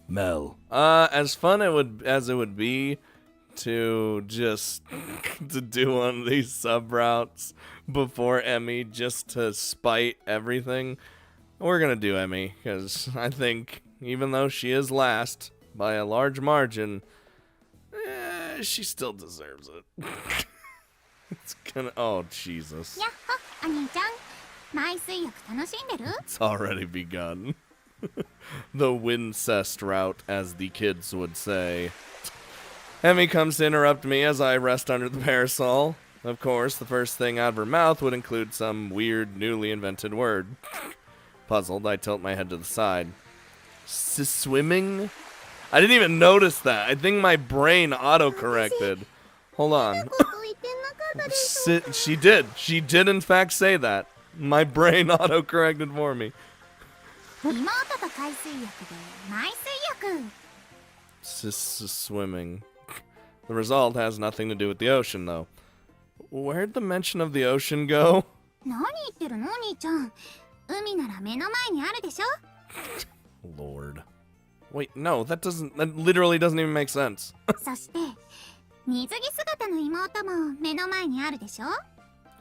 Mel. As fun as it would be to just to do one of these sub routes before Emmy just to spite everything, we're gonna do Emmy because I think even though she is last by a large margin, she still deserves it. It's gonna. Oh Jesus! It's already begun. The Wincest route, as the kids would say. Emmy comes to interrupt me as I rest under the parasol. Of course, the first thing out of her mouth would include some weird, newly invented word. Puzzled, I tilt my head to the side. Swimming? I didn't even notice that. I think my brain auto-corrected. Hold on. She did. She did, in fact, say that. My brain auto-corrected for me. Swimming. The result has nothing to do with the ocean, though. Where'd the mention of the ocean go? Lord. Wait, no, that literally doesn't even make sense.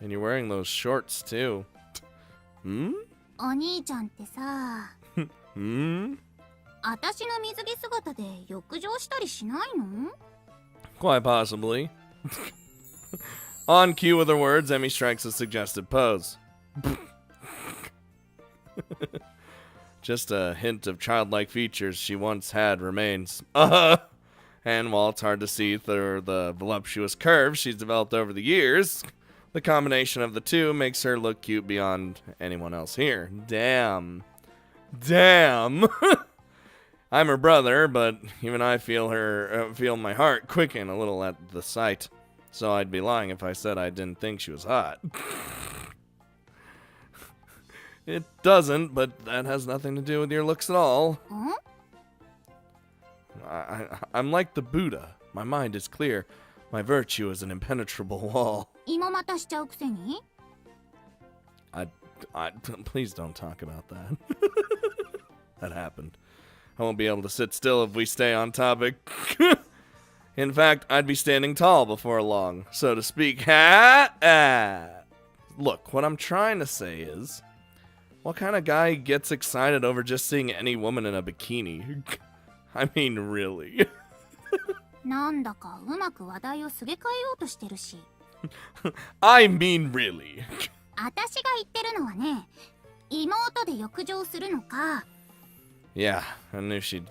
And you're wearing those shorts, too. Hmm? Hmm? Quite possibly. On cue with her words, Emmy strikes a suggestive pose. Just a hint of childlike features she once had remains. And while it's hard to see through the voluptuous curves she's developed over the years, the combination of the two makes her look cute beyond anyone else here. Damn. Damn. I'm her brother, but even I feel my heart quicken a little at the sight. So I'd be lying if I said I didn't think she was hot. It doesn't, but that has nothing to do with your looks at all. Huh? I'm like the Buddha. My mind is clear. My virtue is an impenetrable wall. Please don't talk about that. That happened. I won't be able to sit still if we stay on topic. In fact, I'd be standing tall before long, so to speak. Look, what I'm trying to say is, what kind of guy gets excited over just seeing any woman in a bikini? I mean, really. I mean, really. Yeah, I knew she'd...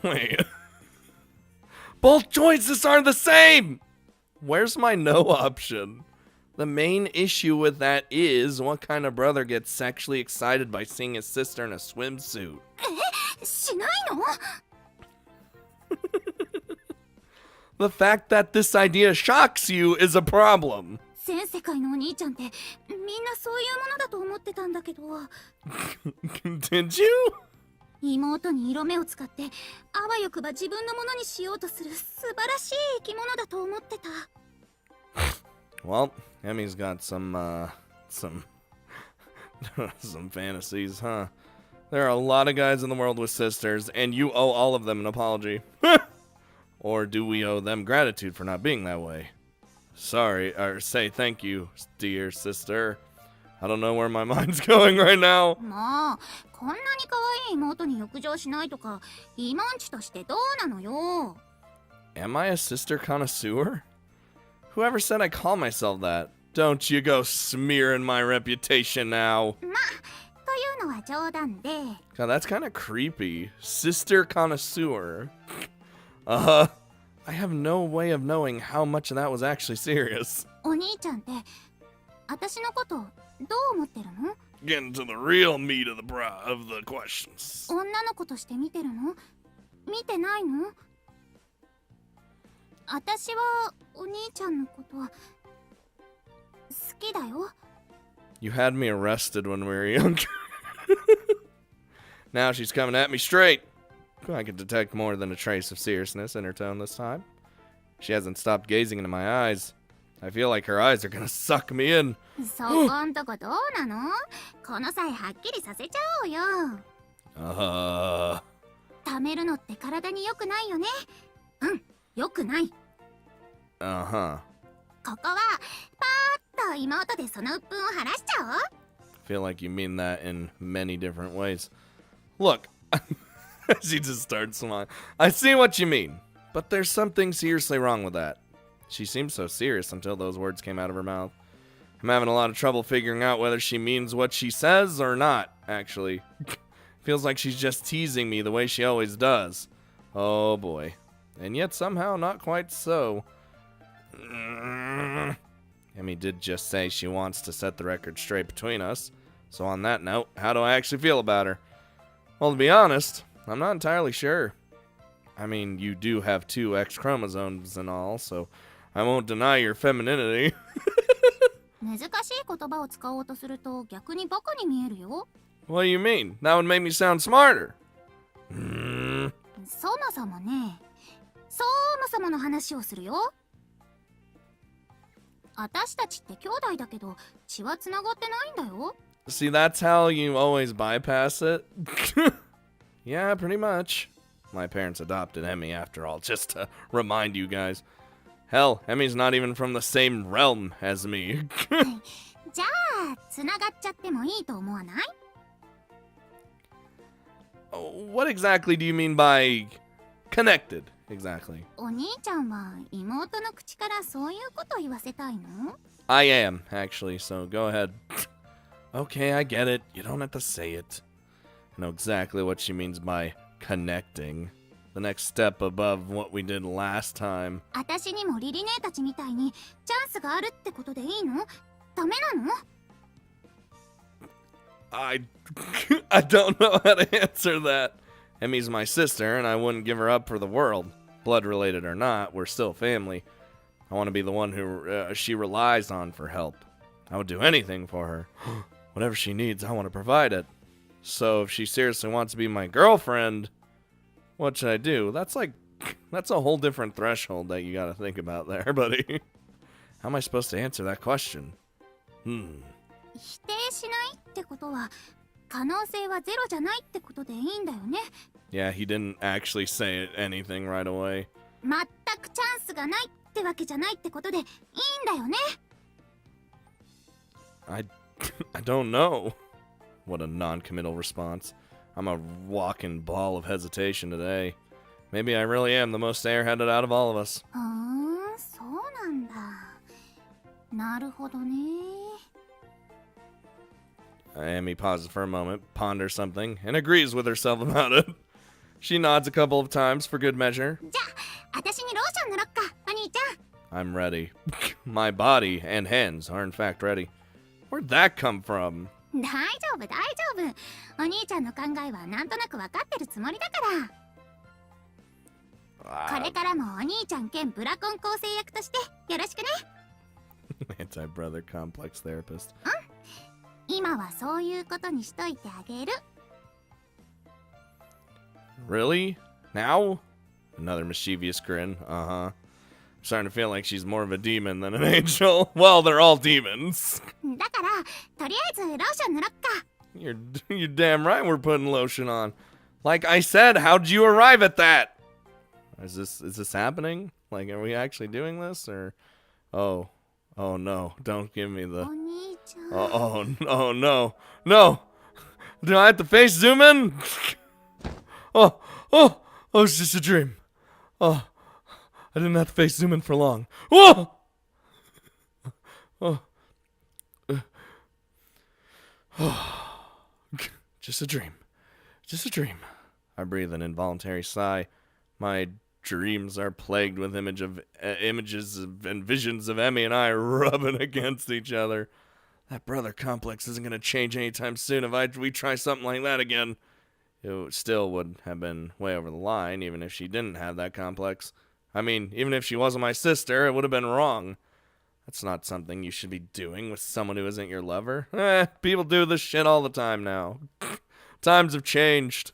Wait. Both choices are the same! Where's my no option? The main issue with that is, what kind of brother gets sexually excited by seeing his sister in a swimsuit? The fact that this idea shocks you is a problem. Did you? Well, Emmy's got some fantasies, huh? There are a lot of guys in the world with sisters, and you owe all of them an apology. Or do we owe them gratitude for not being that way? Sorry, or say thank you, dear sister. I don't know where my mind's going right now. Am I a sister connoisseur? Whoever said I call myself that? Don't you go smearing my reputation now. God, that's kind of creepy. Sister connoisseur. I have no way of knowing how much of that was actually serious. Getting to the real meat of the questions. You had me arrested when we were younger. Now she's coming at me straight. I can detect more than a trace of seriousness in her tone this time. She hasn't stopped gazing into my eyes. I feel like her eyes are gonna suck me in. そこんとこどうなの？この際はっきりさせちゃおうよ。貯めるのって体に良くないよね。うん、良くない。ここはパーッと妹でその鬱憤を晴らしちゃおう。Feel like you mean that in many different ways. Look, she just starts smiling. I see what you mean, but there's something seriously wrong with that. She seemed so serious until those words came out of her mouth. I'm having a lot of trouble figuring out whether she means what she says or not, actually. Feels like she's just teasing me the way she always does. Oh boy. And yet somehow not quite so. Emmy did just say she wants to set the record straight between us. So on that note, how do I actually feel about her? Well, to be honest, I'm not entirely sure. I mean, you do have 2 X chromosomes and all, so I won't deny your femininity. 難しい言葉を使おうとすると逆にバカに見えるよ。What do you mean? That would make me sound smarter. そもそもね、そもそもの話をするよ。私たちって兄弟だけど血はつながってないんだよ。See, that's how you always bypass it? Yeah, pretty much. My parents adopted Emmy after all, just to remind you guys. Hell, Emmy's not even from the same realm as me. じゃあ、つながっちゃってもいいと思わない？ What exactly do you mean by connected? Exactly. お兄ちゃんは妹の口からそういうこと言わせたいの？ I am, actually, so go ahead. Okay, I get it. You don't have to say it. I know exactly what she means by connecting. The next step above what we did last time. 私にもリリ姉たちみたいにチャンスがあるってことでいいの？ダメなの？ I don't know how to answer that. Emmy's my sister, and I wouldn't give her up for the world. Blood related or not, we're still family. I want to be the one who she relies on for help. I would do anything for her. Whatever she needs, I want to provide it. So if she seriously wants to be my girlfriend, what should I do? That's a whole different threshold that you gotta think about there, buddy. How am I supposed to answer that question? 否定しないってことは可能性はゼロじゃないってことでいいんだよね。Yeah, he didn't actually say anything right away. 全くチャンスがないってわけじゃないってことでいいんだよね。I don't know. What a non-committal response. I'm a walking ball of hesitation today. Maybe I really am the most airheaded out of all of us. そうなんだ。なるほどね。Amy pauses for a moment, ponders something, and agrees with herself about it. She nods a couple of times for good measure. じゃあ、私にローション塗ろっか、お兄ちゃん。 I'm ready. My body and hands are in fact ready. Where'd that come from? 大丈夫、大丈夫。お兄ちゃんの考えはなんとなく分かってるつもりだから。これからもお兄ちゃん兼ブラコン構成役としてよろしくね。Anti-brother complex therapist. 今はそういうことにしといてあげる。Really? Now? Another mischievous grin. I'm starting to feel like she's more of a demon than an angel. Well, they're all demons. だから、とりあえずローション塗ろっか。You're damn right we're putting lotion on. Like I said, how'd you arrive at that? Is this happening? Like, are we actually doing this? Or, oh no, don't give me the... お兄ちゃん。Oh no. No! Do I have to face zoom in? Oh, it's just a dream. Oh, I didn't have to face zoom in for long. Whoa! Just a dream. Just a dream. I breathe an involuntary sigh. My dreams are plagued with images and visions of Emmy and I rubbing against each other. That brother complex isn't going to change anytime soon if we try something like that again. It still would have been way over the line, even if she didn't have that complex. I mean, even if she wasn't my sister, it would have been wrong. That's not something you should be doing with someone who isn't your lover. People do this shit all the time now. Times have changed.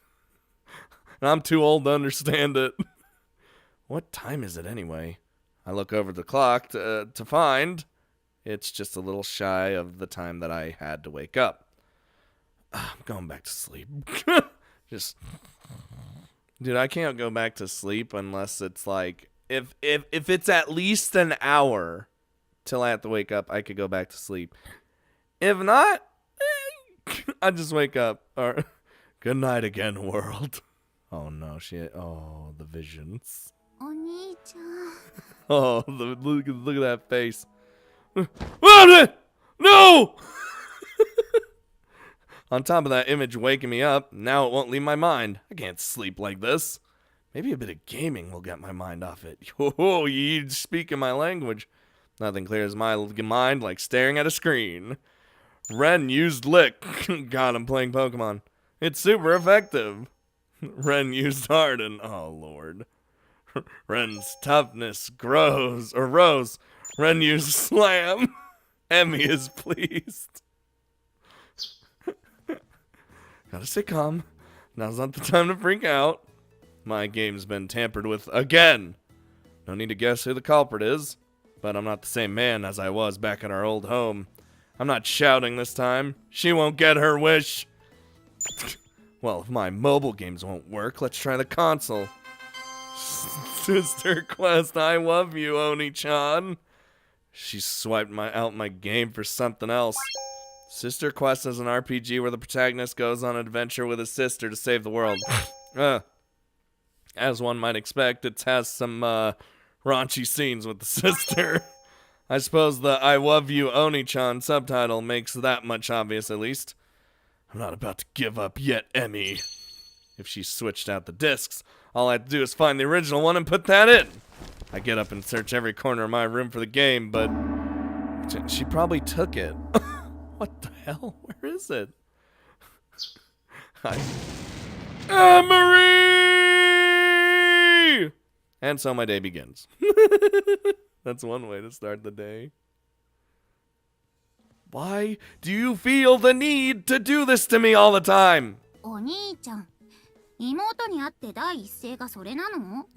And I'm too old to understand it. What time is it anyway? I look over the clock to find it's just a little shy of the time that I had to wake up. I'm going back to sleep. Dude, I can't go back to sleep unless it's like, if it's at least an hour till I have to wake up, I could go back to sleep. If not, I just wake up. Or, good night again, world. Oh no, oh, the visions. Oh, look at that face. No! On top of that image waking me up, now it won't leave my mind. I can't sleep like this. Maybe a bit of gaming will get my mind off it. Oh, you speaking my language. Nothing clears my mind like staring at a screen. Ren used Lick. God, I'm playing Pokemon. It's super effective. Ren used Harden. Oh, Lord. Ren's toughness rose. Ren used Slam. Emmy is pleased. Gotta stay calm. Now's not the time to freak out. My game's been tampered with again. No need to guess who the culprit is, but I'm not the same man as I was back at our old home. I'm not shouting this time. She won't get her wish. Well, if my mobile games won't work, let's try the console. Sister Quest, I love you, Oni-chan. She swiped out my game for something else. Sister Quest is an RPG where the protagonist goes on an adventure with his sister to save the world. As one might expect, it has some raunchy scenes with the sister. I suppose the I love you Oni-chan subtitle makes that much obvious, at least. I'm not about to give up yet, Emmy. If she switched out the discs, all I have to do is find the original one and put that in. I get up and search every corner of my room for the game, but she probably took it. What the hell? Where is it? Emiri! And so my day begins. That's one way to start the day. Why do you feel the need to do this to me all the time? お兄ちゃん、妹に会って第一声がそれなの？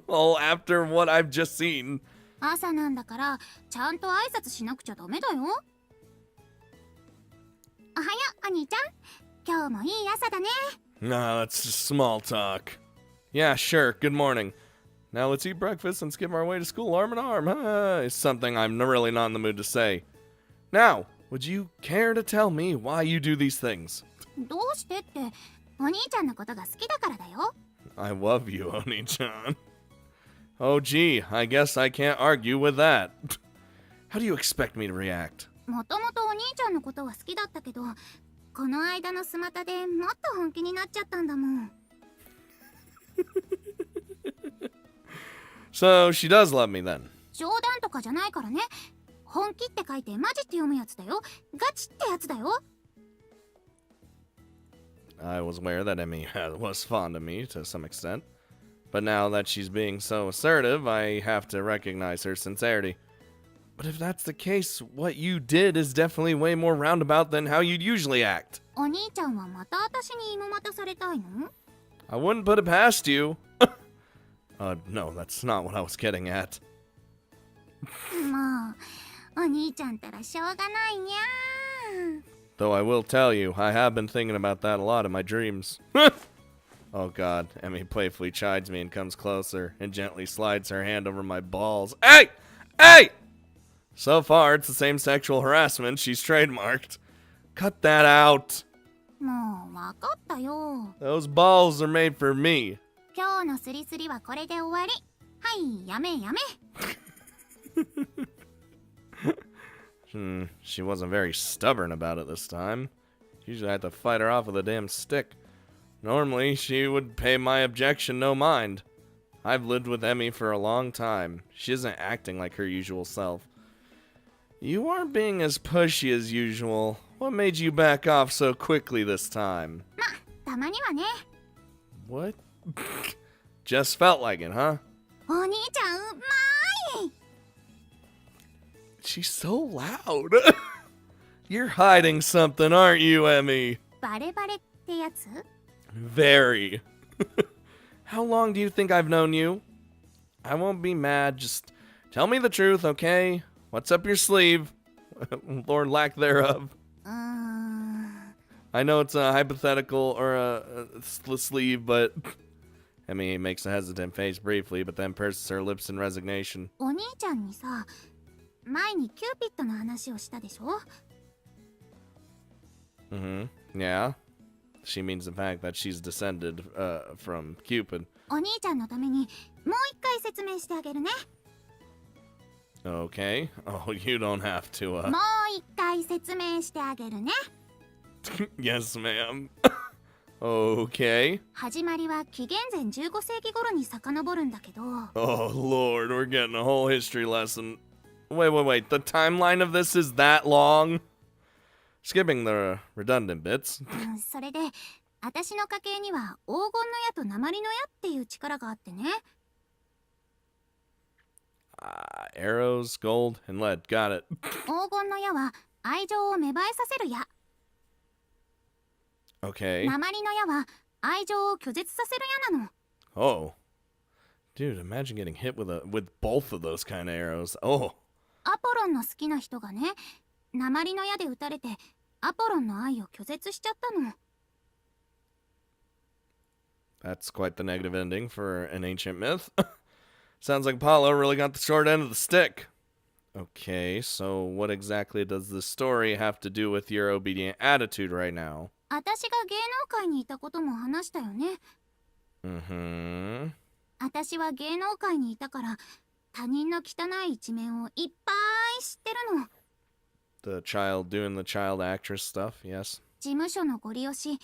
All after what I've just seen. 朝なんだからちゃんと挨拶しなくちゃダメだよ。おはよう、お兄ちゃん。今日もいい朝だね。 Nah, that's just small talk. Yeah, sure. Good morning. Now let's eat breakfast and skip our way to school arm in arm. It's something I'm really not in the mood to say. Now, would you care to tell me why you do these things? どうしてって、お兄ちゃんのことが好きだからだよ。 I love you, Oni-chan. Oh, gee, I guess I can't argue with that. How do you expect me to react? もともとお兄ちゃんのことは好きだったけど、この間のスマタでもっと本気になっちゃったんだもん。So, she does love me then. 冗談とかじゃないからね。本気って書いてマジって読むやつだよ。ガチってやつだよ。 I was aware that Emmy was fond of me to some extent. But now that she's being so assertive, I have to recognize her sincerity. But if that's the case, what you did is definitely way more roundabout than how you'd usually act. お兄ちゃんはまた私に芋待たされたいの？ I wouldn't put it past you. No, that's not what I was getting at. もう、お兄ちゃんたらしょうがないにゃー。 Though I will tell you, I have been thinking about that a lot in my dreams. Oh god, Emmy playfully chides me and comes closer and gently slides her hand over my balls. Hey! Hey! So far, it's the same sexual harassment she's trademarked. Cut that out. もうわかったよ。 Those balls are made for me. 今日のスリスリはこれで終わり。はい、やめやめ。 She wasn't very stubborn about it this time. Usually I had to fight her off with a damn stick. Normally, she would pay my objection no mind. I've lived with Emmy for a long time. She isn't acting like her usual self. You aren't being as pushy as usual. What made you back off so quickly this time? ま、たまにはね。 What? Just felt like it, huh? お兄ちゃん、うまーい。 She's so loud. You're hiding something, aren't you, Emmy? バレバレってやつ？ Very. How long do you think I've known you? I won't be mad, just Tell me the truth, okay? What's up your sleeve? Or lack thereof. I know it's a hypothetical or a sleeve, but Emmy makes a hesitant face briefly, but then purses her lips in resignation. お兄ちゃんにさ、前にキューピッドの話をしたでしょ? Yeah. She means the fact that she's descended from Cupid. お兄ちゃんのためにもう一回説明してあげるね。Okay. Oh, you don't have to, もう一回説明してあげるね。Yes, ma'am. Okay. 始まりは紀元前15世紀頃に遡るんだけど。Oh, Lord, we're getting a whole history lesson. Wait. The timeline of this is that long? Skipping the redundant bits. それで、私の家系には黄金の矢と鉛の矢っていう力があってね。Arrows, gold, and lead. Got it. 黄金の矢は愛情を芽生えさせる矢。Okay. 鉛の矢は愛情を拒絶させる矢なの。Oh. Dude, imagine getting hit with both of those kind of arrows. Oh. アポロンの好きな人がね、鉛の矢で撃たれてアポロンの愛を拒絶しちゃったの。That's quite the negative ending for an ancient myth. Sounds like Apollo really got the short end of the stick. Okay, so what exactly does this story have to do with your obedient attitude right now? 私が芸能界にいたことも話したよね。私は芸能界にいたから他人の汚い一面をいっぱい知ってるの。The child doing the child actress stuff, yes. 事務所のゴリ押し、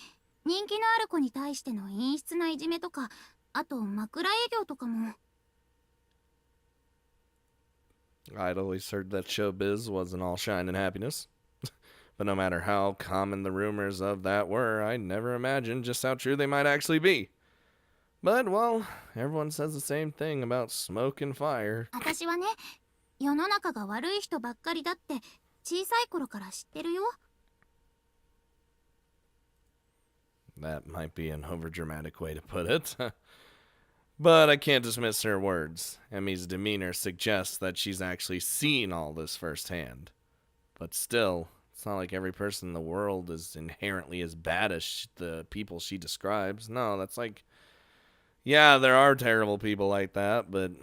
人気のある子に対しての陰湿ないじめとか、あと枕営業とかも。I'd always heard that showbiz wasn't all shine and happiness. But no matter how common the rumors of that were, I never imagined just how true they might actually be. But, well, everyone says the same thing about smoke and fire. 私はね、世の中が悪い人ばっかりだって小さい頃から知ってるよ。That might be an overdramatic way to put it. But I can't dismiss her words. Emmy's demeanor suggests that she's actually seen all this firsthand. But still, it's not like every person in the world is inherently as bad as the people she describes. No, that's like... Yeah, there are terrible people like that, but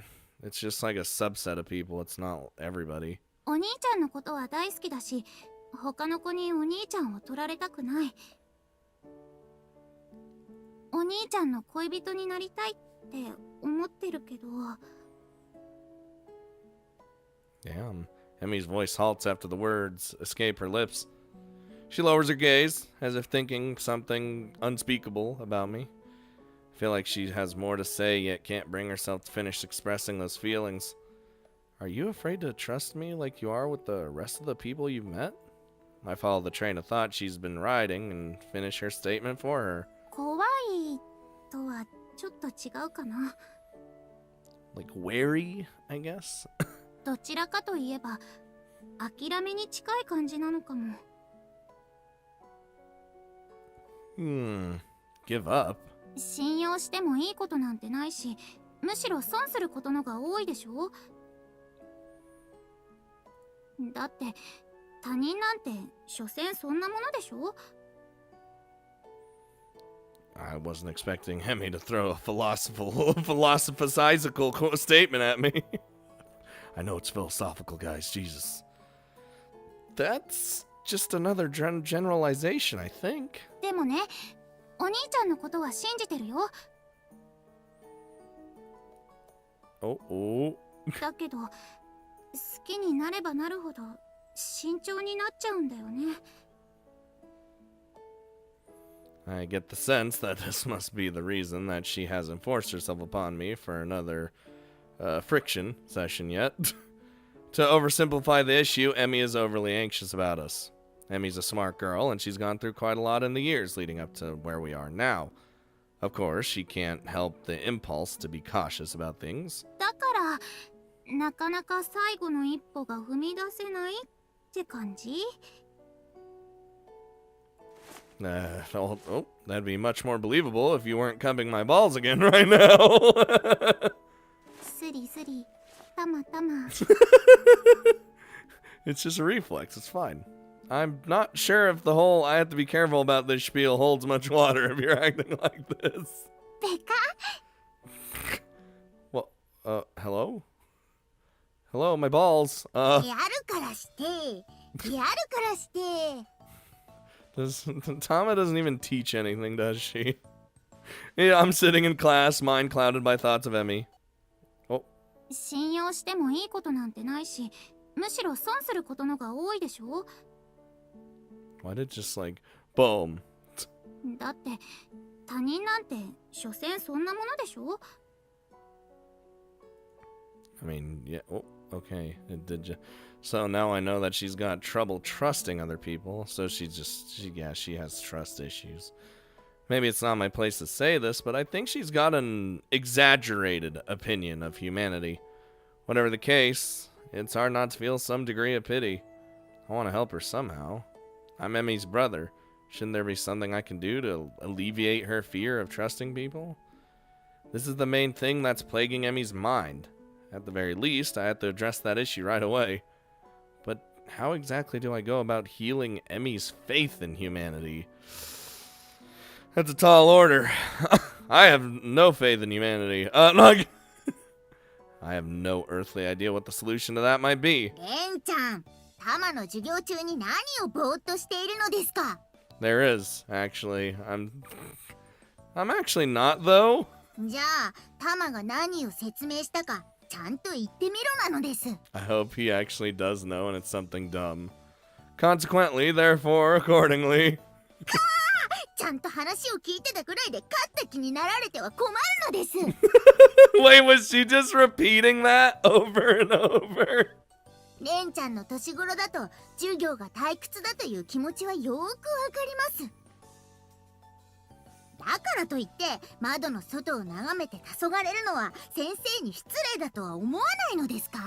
it's just like a subset of people. It's not everybody. お兄ちゃんのことは大好きだし、他の子にお兄ちゃんを取られたくない。お兄ちゃんの恋人になりたいって思ってるけど。Damn. Emmy's voice halts after the words escape her lips. She lowers her gaze, as if thinking something unspeakable about me. I feel like she has more to say, yet can't bring herself to finish expressing those feelings. Are you afraid to trust me like you are with the rest of the people you've met? I follow the train of thought she's been riding and finish her statement for her. 怖いとはちょっと違うかな。Like wary, I guess? どちらかといえば諦めに近い感じなのかも。Give up? 信用してもいいことなんてないし、むしろ損することのが多いでしょ。だって他人なんて所詮そんなものでしょ。I wasn't expecting Emmy to throw a philosophical statement at me. I know it's philosophical, guys. Jesus. That's just another generalization, I think. でもね、お兄ちゃんのことは信じてるよ。だけど、好きになればなるほど慎重になっちゃうんだよね。I get the sense that this must be the reason that she hasn't forced herself upon me for another friction session yet. To oversimplify the issue, Emmy is overly anxious about us. Emmy's a smart girl, and she's gone through quite a lot in the years leading up to where we are now. Of course, she can't help the impulse to be cautious about things. だから、なかなか最後の一歩が踏み出せないって感じthat'd be much more believable if you weren't cupping my balls again right now. スリスリ。Tama, tama. It's just a reflex. It's fine. I'm not sure if the whole I have to be careful about this spiel holds much water if you're acting like this. Pekka? Well, hello? Hello, my balls. Tama doesn't even teach anything, does she? Yeah, I'm sitting in class, mind clouded by thoughts of Emmy. Oh. 信用してもいいことなんてないし、むしろ損することのが多いでしょ? Why did it just like, boom? だって、他人なんて、所詮そんなものでしょ? I mean, yeah, oh, okay. So now I know that she's got trouble trusting other people, so she has trust issues. Maybe it's not my place to say this, but I think she's got an exaggerated opinion of humanity. Whatever the case, it's hard not to feel some degree of pity. I want to help her somehow. I'm Emmy's brother. Shouldn't there be something I can do to alleviate her fear of trusting people? This is the main thing that's plaguing Emmy's mind. At the very least, I have to address that issue right away. But how exactly do I go about healing Emmy's faith in humanity? That's a tall order. I have no faith in humanity. I have no earthly idea what the solution to that might be. There is, actually. I'm actually not, though. I hope he actually does know and it's something dumb. Consequently, therefore, accordingly. Wait, was she just repeating that over and over? レンちゃんの年頃だと授業が退屈だという気持ちはよーくわかります。だからといって窓の外を眺めて黄昏れるのは先生に失礼だとは思わないのですか?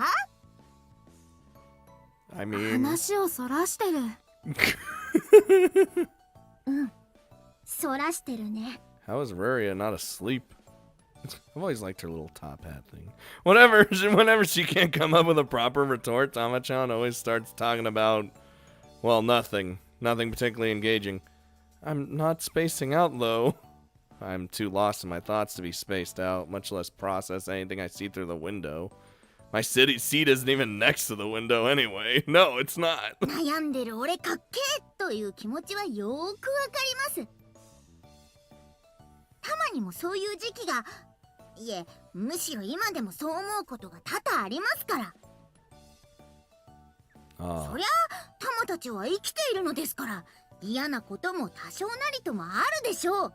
I mean... 話をそらしてる。うん、そらしてるね。 How is Ruria not asleep? I've always liked her little top hat thing. Whenever she can't come up with a proper retort, Tama-chan always starts talking about, well, nothing particularly engaging. I'm not spacing out, though. I'm too lost in my thoughts to be spaced out, much less process anything I see through the window. My seat isn't even next to the window anyway. No, it's not. 悩んでる俺かっけーという気持ちはよーくわかります。たまにもそういう時期が、いえ、むしろ今でもそう思うことが多々ありますから。そりゃ、タマたちは生きているのですから、嫌なことも多少なりともあるでしょう。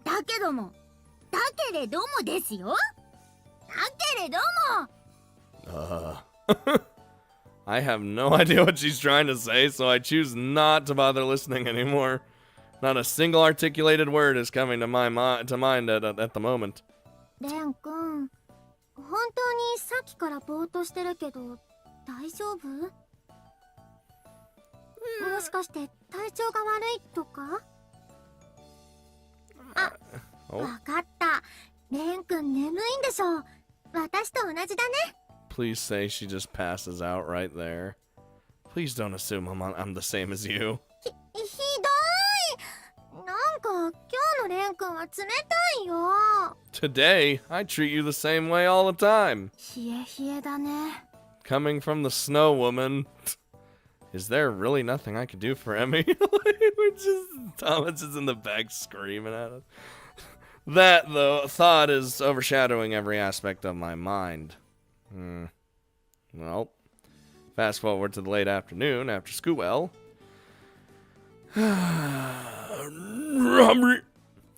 だけれどもですよ。だけれども。I have no idea what she's trying to say, so I choose not to bother listening anymore. Not a single articulated word is coming to mind at the moment. レン君、本当にさっきからぼーっとしてるけど、大丈夫？もしかして体調が悪いとか？あ、わかった。レン君眠いんでしょ。私と同じだね。Please say she just passes out right there. Please don't assume I'm the same as you. ひどい。なんか今日のレン君は冷たいよ。Today, I treat you the same way all the time. 冷え冷えだね。Coming from the snow woman. Is there really nothing I can do for Emmy? Thomas is in the back screaming at us. That, though, thought is overshadowing every aspect of my mind. Well, fast forward to the late afternoon after school.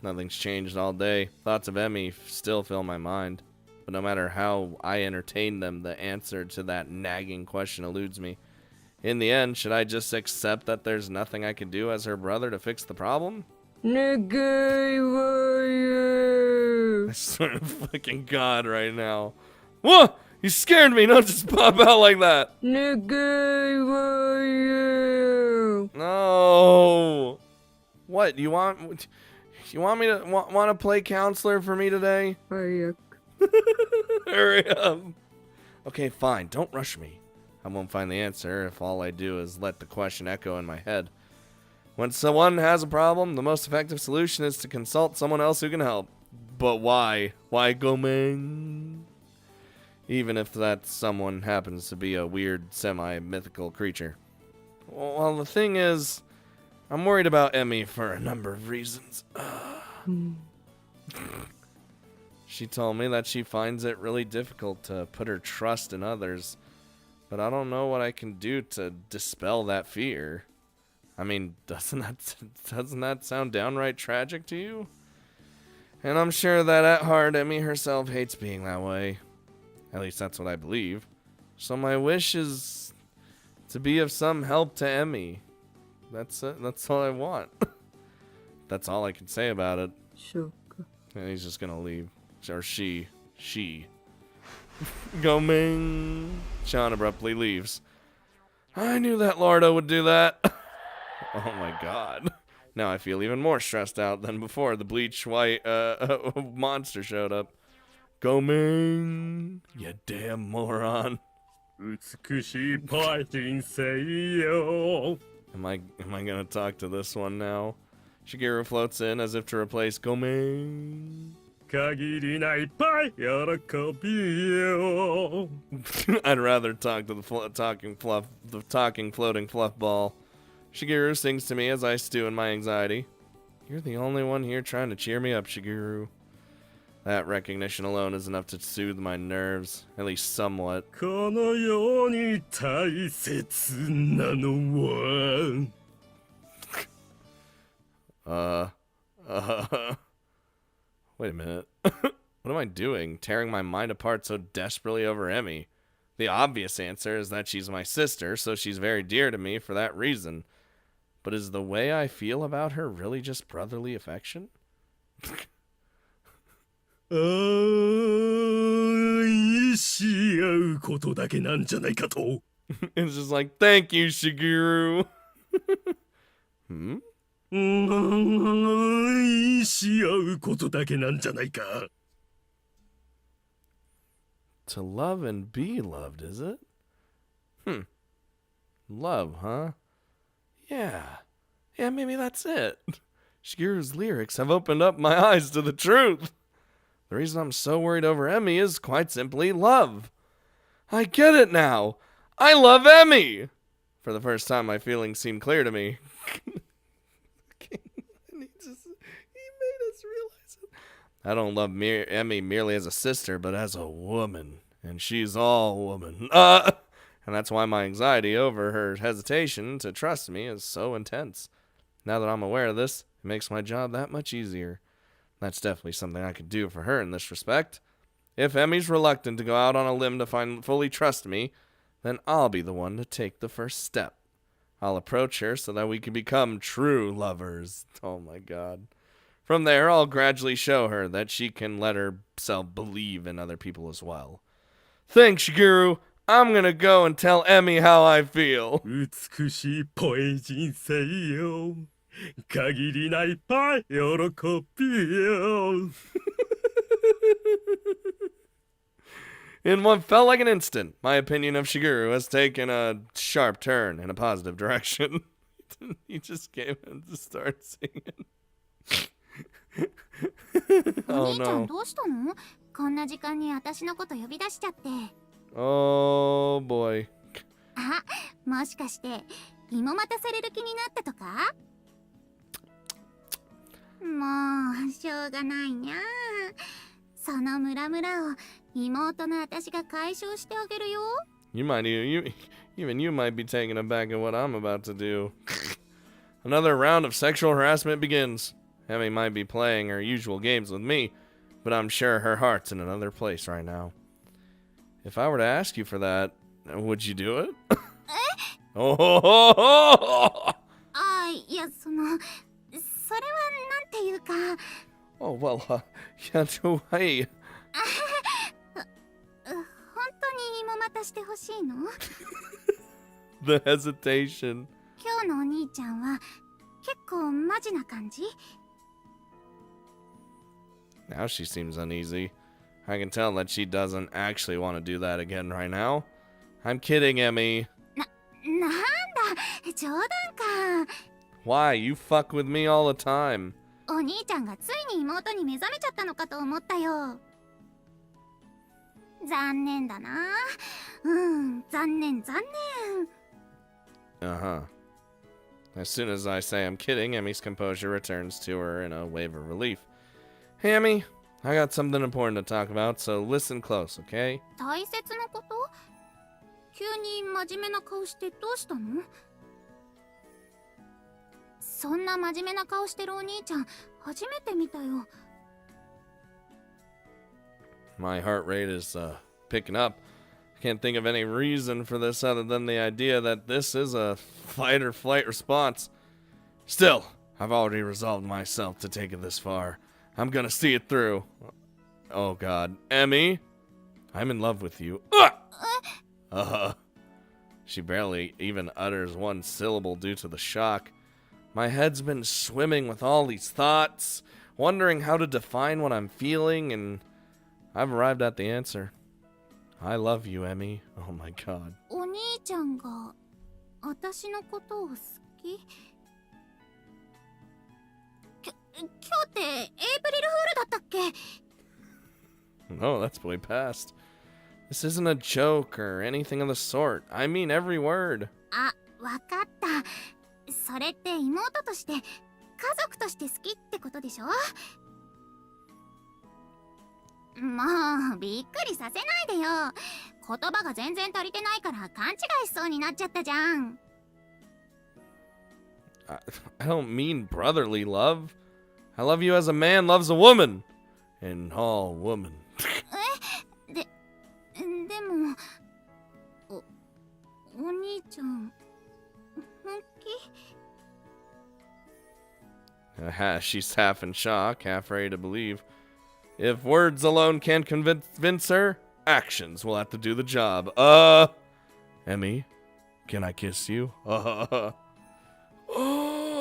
Nothing's changed all day. Thoughts of Emmy still fill my mind. But no matter how I entertain them, the answer to that nagging question eludes me. In the end, should I just accept that there's nothing I can do as her brother to fix the problem? I swear to fucking God right now. What? You scared me. Don't just pop out like that. No. What? You want me to want to play counselor for me today? Hurry up. Okay, fine. Don't rush me. I won't find the answer if all I do is let the question echo in my head. When someone has a problem, the most effective solution is to consult someone else who can help. But why? Why Gomeng? Even if that someone happens to be a weird, semi-mythical creature. Well, the thing is, I'm worried about Emmy for a number of reasons. She told me that she finds it really difficult to put her trust in others, but I don't know what I can do to dispel that fear. I mean, doesn't that sound downright tragic to you? And I'm sure that at heart, Emmy herself hates being that way. At least that's what I believe. So my wish is to be of some help to Emmy. That's it. That's all I want. That's all I can say about it. Sure. And he's just gonna leave. Or she. Goming. Sean abruptly leaves. I knew that Lordo would do that. Oh my god. Now I feel even more stressed out than before the bleach white monster showed up. Goming. You damn moron. Am I gonna talk to this one now? Shigeru floats in as if to replace Goming. I'd rather talk to the talking floating fluff ball. Shigeru sings to me as I stew in my anxiety. You're the only one here trying to cheer me up, Shigeru. That recognition alone is enough to soothe my nerves, at least somewhat. Wait a minute. What am I doing? Tearing my mind apart so desperately over Emmy? The obvious answer is that she's my sister, so she's very dear to me for that reason. But is the way I feel about her really just brotherly affection? It's just like, thank you, Shigeru. To love and be loved, is it? Love, huh? Yeah, maybe that's it. Shigeru's lyrics have opened up my eyes to the truth. The reason I'm so worried over Emmy is quite simply love. I get it now. I love Emmy. For the first time, my feelings seem clear to me. He made us realize it. I don't love Emmy merely as a sister, but as a woman. And she's all woman. And that's why my anxiety over her hesitation to trust me is so intense. Now that I'm aware of this, it makes my job that much easier. That's definitely something I could do for her in this respect. If Emmy's reluctant to go out on a limb to fully trust me, then I'll be the one to take the first step. I'll approach her so that we can become true lovers. Oh my god. From there, I'll gradually show her that she can let herself believe in other people as well. Thanks, Shigeru. I'm gonna go and tell Emmy how I feel. In what felt like an instant, my opinion of Shigeru has taken a sharp turn in a positive direction. He just came in to start singing. Oh no. Oh boy. あ、もしかして芋待たされる気になったとか？もうしょうがないにゃ。そのムラムラを妹の私が解消してあげるよ。Even you might be taken aback at what I'm about to do. Another round of sexual harassment begins. Emmy might be playing her usual games with me, but I'm sure her heart's in another place right now. If I were to ask you for that, would you do it? Oh, あ、いやそれはなんていうか。Oh well, yeah, hey. 本当に芋待たしてほしいの？ The hesitation. 今日のお兄ちゃんは結構マジな感じ？ Now she seems uneasy. I can tell that she doesn't actually want to do that again right now. I'm kidding, Emmy. なんだ、冗談か。 Why? You fuck with me all the time. お兄ちゃんがついに妹に目覚めちゃったのかと思ったよ。残念だな。残念。Uh-huh. As soon as I say I'm kidding, Emmy's composure returns to her in a wave of relief. Hey, Emmy, I got something important to talk about, so listen close, okay? 大切なこと？急に真面目な顔してどうしたの？そんな真面目な顔してるお兄ちゃん、初めて見たよ。My heart rate is, picking up. I can't think of any reason for this other than the idea that this is a fight or flight response. Still, I've already resolved myself to take it this far. I'm gonna see it through. Oh god. Emmy? I'm in love with you. She barely even utters one syllable due to the shock. My head's been swimming with all these thoughts, wondering how to define what I'm feeling, and I've arrived at the answer. I love you, Emmy. Oh my god. お兄ちゃんが私のことを好き？今日ってエイプリルフールだったっけ？ No, that's way past. This isn't a joke or anything of the sort. I mean every word. あ、わかった。それって妹として家族として好きってことでしょ？もうびっくりさせないでよ。言葉が全然足りてないから勘違いしそうになっちゃったじゃん。I don't mean brotherly love. I love you as a man loves a woman. And all woman. でもお兄ちゃん本気？ She's half in shock, half ready to believe. If words alone can't convince her, actions will have to do the job. Emmy, can I kiss you? Oh,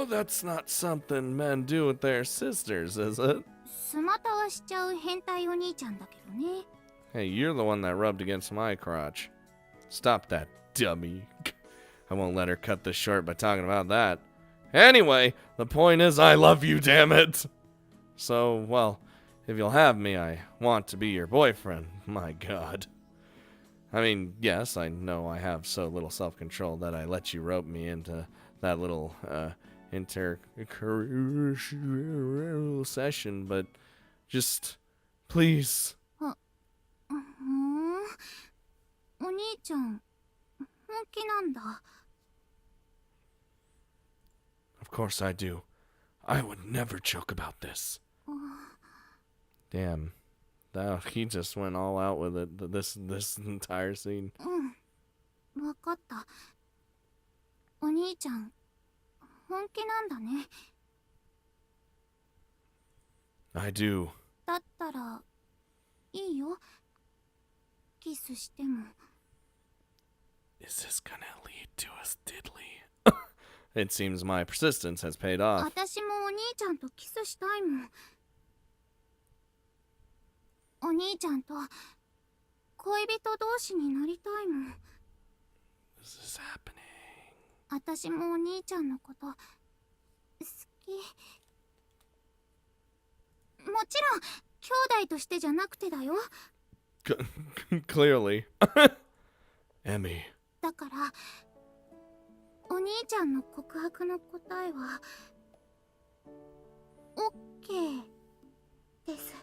that's not something men do with their sisters, is it? スマタはしちゃう変態お兄ちゃんだけどね。 Hey, you're the one that rubbed against my crotch. Stop that, dummy. I won't let her cut this short by talking about that. Anyway, the point is I love you, damn it! So, well, if you'll have me, I want to be your boyfriend. My god. I mean, yes, I know I have so little self-control that I let you rope me into that little, inter-career session, but just, please. お兄ちゃん本気なんだ。 Of course I do. I would never joke about this. Damn. He just went all out with it, this entire scene. わかった。お兄ちゃん本気なんだね。 I do. だったらいいよ。キスしても。 Is this gonna lead to us diddly? It seems my persistence has paid off. 私もお兄ちゃんとキスしたいもん。お兄ちゃんと恋人同士になりたいもん。 This is happening. 私もお兄ちゃんのこと好き。もちろん兄弟としてじゃなくてだよ。Clearly. Emmy. だからお兄ちゃんの告白の答えは OK です。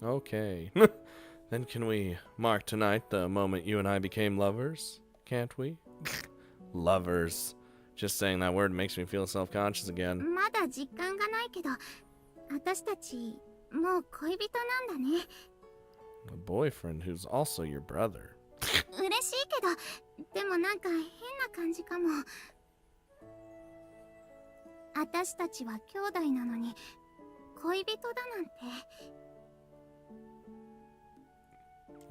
Okay. Then can we mark tonight the moment you and I became lovers? Can't we? Lovers. Just saying that word makes me feel self-conscious again. まだ実感がないけど私たちもう恋人なんだね。 A boyfriend who's also your brother. 嬉しいけどでもなんか変な感じかも。私たちは兄弟なのに恋人だなんて。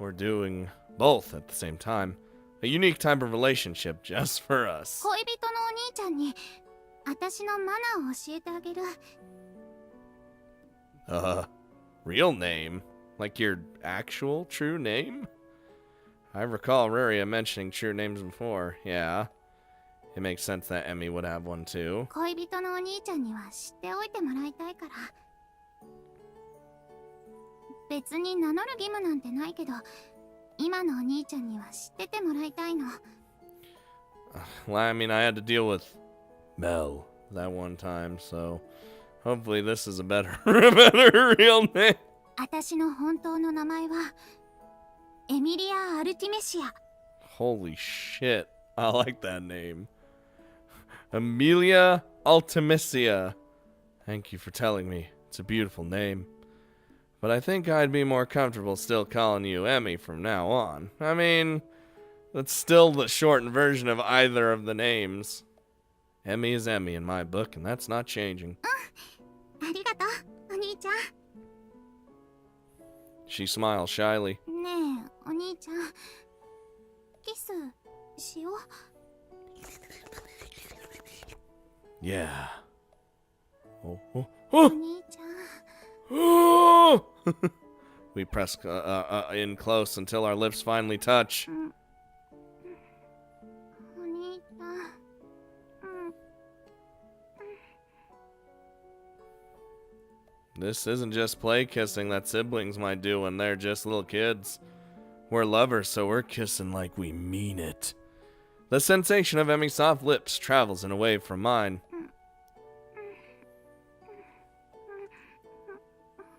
We're doing both at the same time. A unique type of relationship just for us. 恋人のお兄ちゃんに私のマナーを教えてあげる。Real name? Like your actual true name? I recall Ruria mentioning true names before. Yeah. It makes sense that Emmy would have one too. 恋人のお兄ちゃんには知っておいてもらいたいから。別に名乗る義務なんてないけど、今のお兄ちゃんには知っててもらいたいの。Well, I mean, I had to deal with Mel that one time, so hopefully this is a better real name. 私の本当の名前はエミリア・アルティメシア。 Holy shit, I like that name. Amelia Ultimisia. Thank you for telling me. It's a beautiful name. But I think I'd be more comfortable still calling you Emmy from now on. I mean, that's still the shortened version of either of the names. Emmy is Emmy in my book, and that's not changing. ありがとう、お兄ちゃん。 She smiles shyly. ねえ、お兄ちゃん、キスしよう。 Yeah. Oh, oh, お oh! 兄ちゃん。 Oh! We press in close until our lips finally touch. お兄ちゃん。 This isn't just play kissing that siblings might do when they're just little kids. We're lovers, so we're kissing like we mean it. The sensation of Emmy's soft lips travels in a wave from mine.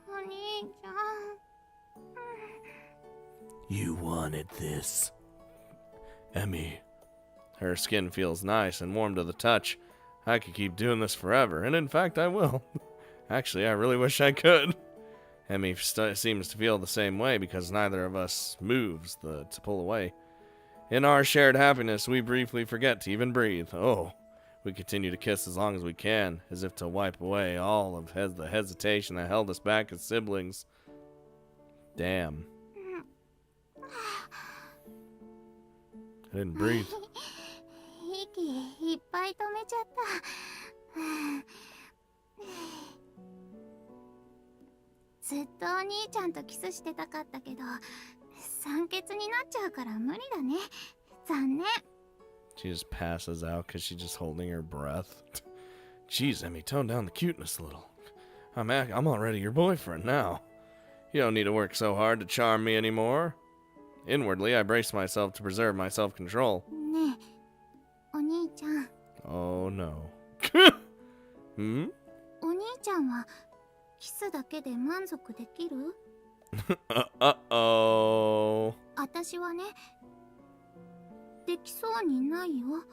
お兄ちゃん。 You wanted this. Emmy. Her skin feels nice and warm to the touch. I could keep doing this forever, and in fact I will. Actually, I really wish I could. Emmy seems to feel the same way because neither of us moves to pull away. In our shared happiness, we briefly forget to even breathe. Oh, we continue to kiss as long as we can, as if to wipe away all of the hesitation that held us back as siblings. Damn. I didn't breathe. 息いっぱい止めちゃった。ずっとお兄ちゃんとキスしてたかったけど、酸欠になっちゃうから無理だね。残念。 She just passes out because she's just holding her breath. Jeez, Emmy, tone down the cuteness a little. I'm already your boyfriend now. You don't need to work so hard to charm me anymore. Inwardly, I brace myself to preserve my self-control. ねえ、お兄ちゃん。 Oh no. Hmm? お兄ちゃんはキスだけで満足できる？ Uh-oh. 私はね、できそうにないよ。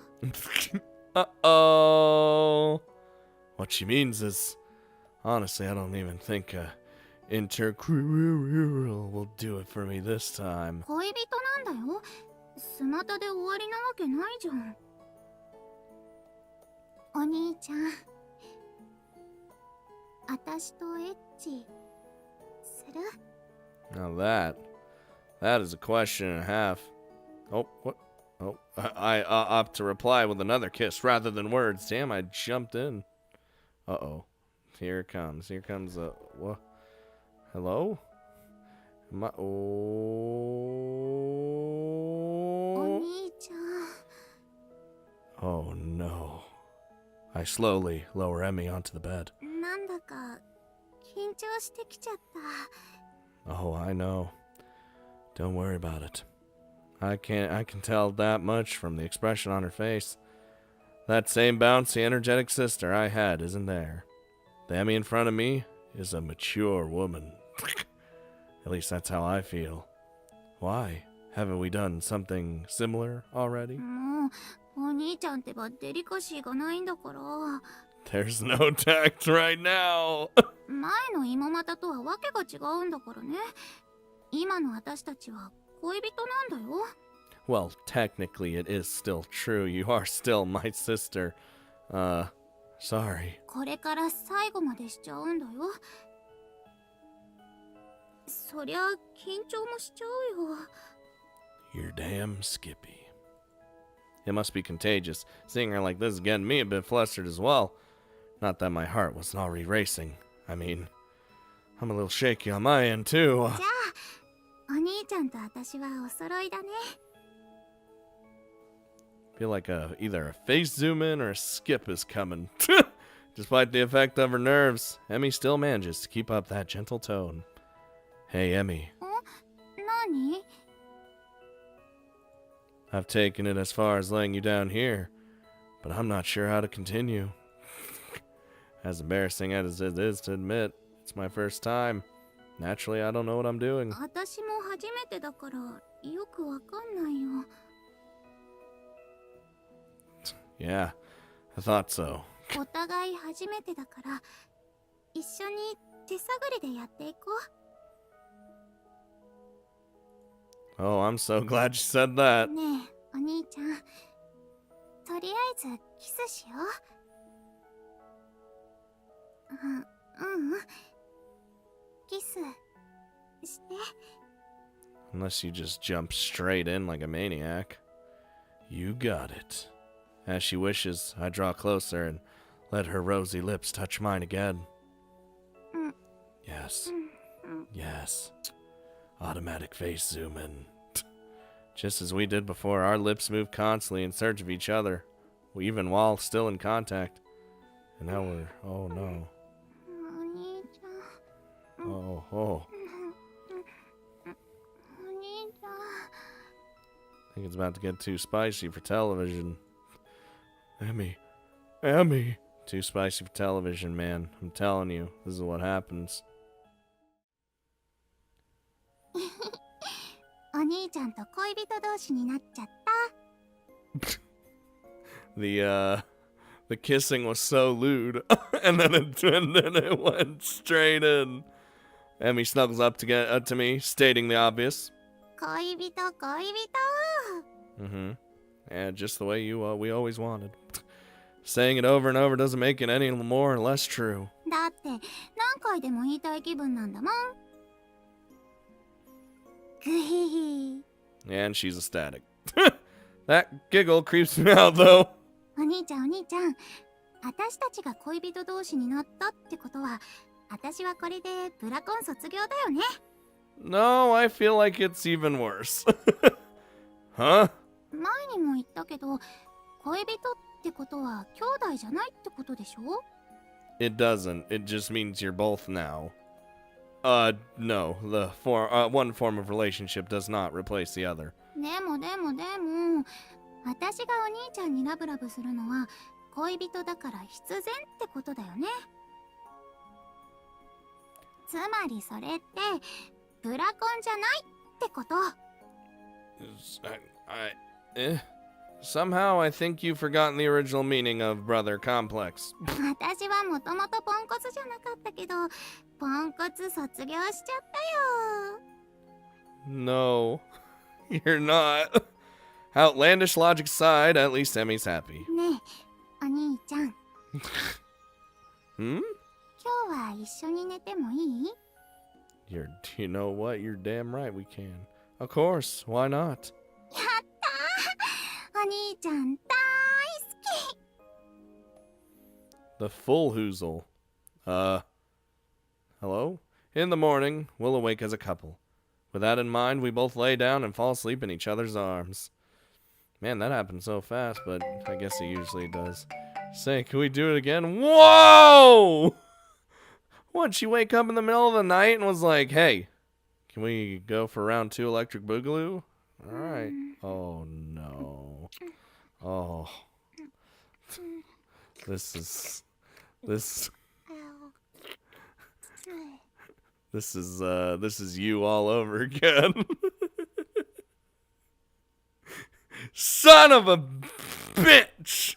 Uh-oh. What she means is, honestly, I don't even think intercrural will do it for me this time. 恋人なんだよ。スマタで終わりなわけないじゃん。お兄ちゃん、私とエッチする？ Now that is a question and a half. Oh, what? Oh, I opt to reply with another kiss rather than words. Damn, I jumped in. Uh-oh. Here it comes. Here comes a... What? Hello? Am I... お Oh... 兄ちゃん。 Oh, no. I slowly lower Emmy onto the bed. なんだか緊張してきちゃった。 Oh, I know. Don't worry about it. I can tell that much from the expression on her face. That same bouncy, energetic sister I had isn't there. The Emmy in front of me is a mature woman. At least that's how I feel. Why? Haven't we done something similar already? もうお兄ちゃんってばデリカシーがないんだから。 There's no tact right now. 前の妹股とはわけが違うんだからね。今の私たちは恋人なんだよ。 Well, technically it is still true. You are still my sister. Sorry. これから最後までしちゃうんだよ。そりゃ緊張もしちゃうよ。 You're damn skippy. It must be contagious. Seeing her like this is getting me a bit flustered as well. Not that my heart wasn't already racing. I mean, I'm a little shaky on my end, too. じゃあ、お兄ちゃんと私はお揃いだね。 Feel like either a face zoom in or a skip is coming. Despite the effect of her nerves, Emmy still manages to keep up that gentle tone. Hey, Emmy. 何? I've taken it as far as laying you down here, but I'm not sure how to continue. As embarrassing as it is to admit, it's my first time. Naturally, I don't know what I'm doing. 私も初めてだからよくわかんないよ。 Yeah, I thought so. お互い初めてだから一緒に手探りでやっていこう。 Oh, I'm so glad you said that. ねえ、お兄ちゃん。とりあえずキスしよう。キスして。 Unless you just jump straight in like a maniac. You got it. As she wishes, I draw closer and let her rosy lips touch mine again. Yes. Yes. Automatic face zoom in. Just as we did before, our lips move constantly in search of each other, even while still in contact. And now we're... oh no. お兄ちゃん。 Oh. お兄ちゃん。 I think it's about to get too spicy for television. Emmy. Too spicy for television, man. I'm telling you, this is what happens. お兄ちゃんと恋人同士になっちゃった。 The kissing was so lewd, and then it went straight in. Emmy snuggles up to me, stating the obvious. 恋人。 Yeah, just the way we always wanted. Saying it over and over doesn't make it any more or less true. だって何回でも言いたい気分なんだもん。グヒヒ。 And she's ecstatic. That giggle creeps me out, though. お兄ちゃん。私たちが恋人同士になったってことは、私はこれでブラコン卒業だよね。 No, I feel like it's even worse. Huh? 前にも言ったけど、恋人ってことは兄弟じゃないってことでしょ? It doesn't. It just means you're both now. No. One form of relationship does not replace the other. でも、私がお兄ちゃんにラブラブするのは恋人だから必然ってことだよね。つまりそれってブラコンじゃないってこと。 Somehow I think you've forgotten the original meaning of brother complex. 私はもともとポンコツじゃなかったけど、ポンコツ卒業しちゃったよ。 No, you're not. Outlandish logic aside, at least Emmy's happy. ねえ、お兄ちゃん。 Hmm? 今日は一緒に寝てもいい? You know what? You're damn right we can. Of course, why not? やったー! お兄ちゃん大好き! The full hoozle. Hello? In the morning, we'll awake as a couple. With that in mind, we both lay down and fall asleep in each other's arms. Man, that happened so fast, but I guess it usually does. Say, can we do it again? Whoa! What, she wake up in the middle of the night and was like, hey, can we go for round 2 Electric Boogaloo? Alright. Oh, no. Oh. This is you all over again. Son of a bitch!